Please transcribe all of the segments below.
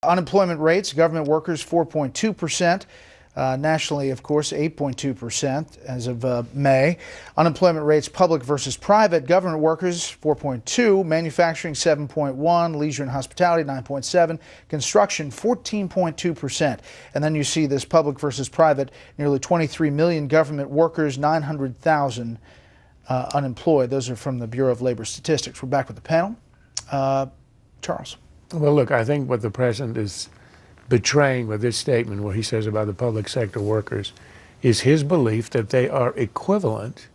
Unemployment rates, government workers 4.2%. Nationally, of course, 8.2% as of May. Unemployment rates, public versus private. Government workers 4.2%, manufacturing 7.1%, leisure and hospitality 9.7%, construction 14.2%. And then you see this public versus private, nearly 23 million government workers, 900,000 unemployed. Those are from the Bureau of Labor Statistics. We're back with the panel. Charles. Well, look, I think what the president is betraying with this statement, what he says about the public sector workers, is his belief that they are equivalent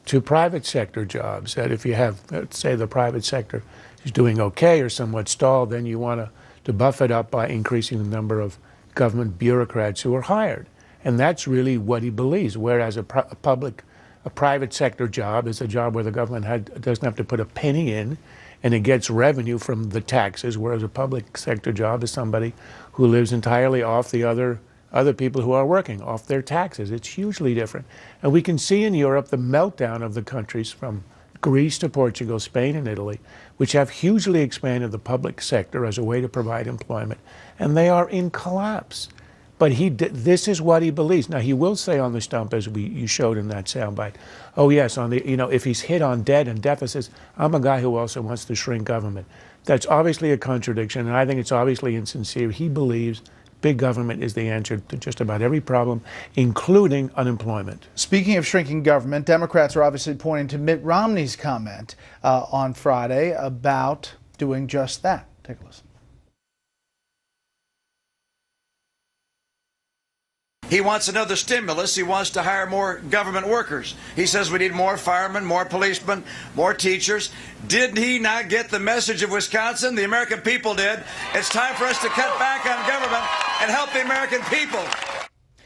to private sector jobs. That if you have, let's say, the private sector is doing okay or somewhat stalled, then you want to buff it up by increasing the number of government bureaucrats who are hired. And that's really what he believes, whereas a private sector job is a job where the government doesn't have to put a penny in, and it gets revenue from the taxes, whereas a public sector job is somebody who lives entirely off the other people who are working, off their taxes. It's hugely different. And we can see in Europe the meltdown of the countries from Greece to Portugal, Spain and Italy, which have hugely expanded the public sector as a way to provide employment, and they are in collapse. But this is what he believes. Now, he will say on the stump, as you showed in that soundbite, oh yes, if he's hit on debt and deficits, I'm a guy who also wants to shrink government. That's obviously a contradiction, and I think it's obviously insincere. He believes big government is the answer to just about every problem, including unemployment. Speaking of shrinking government, Democrats are obviously pointing to Mitt Romney's comment on Friday about doing just that. Take a listen. He wants another stimulus. He wants to hire more government workers. He says we need more firemen, more policemen, more teachers. Did he not get the message of Wisconsin? The American people did. It's time for us to cut back on government and help the American people.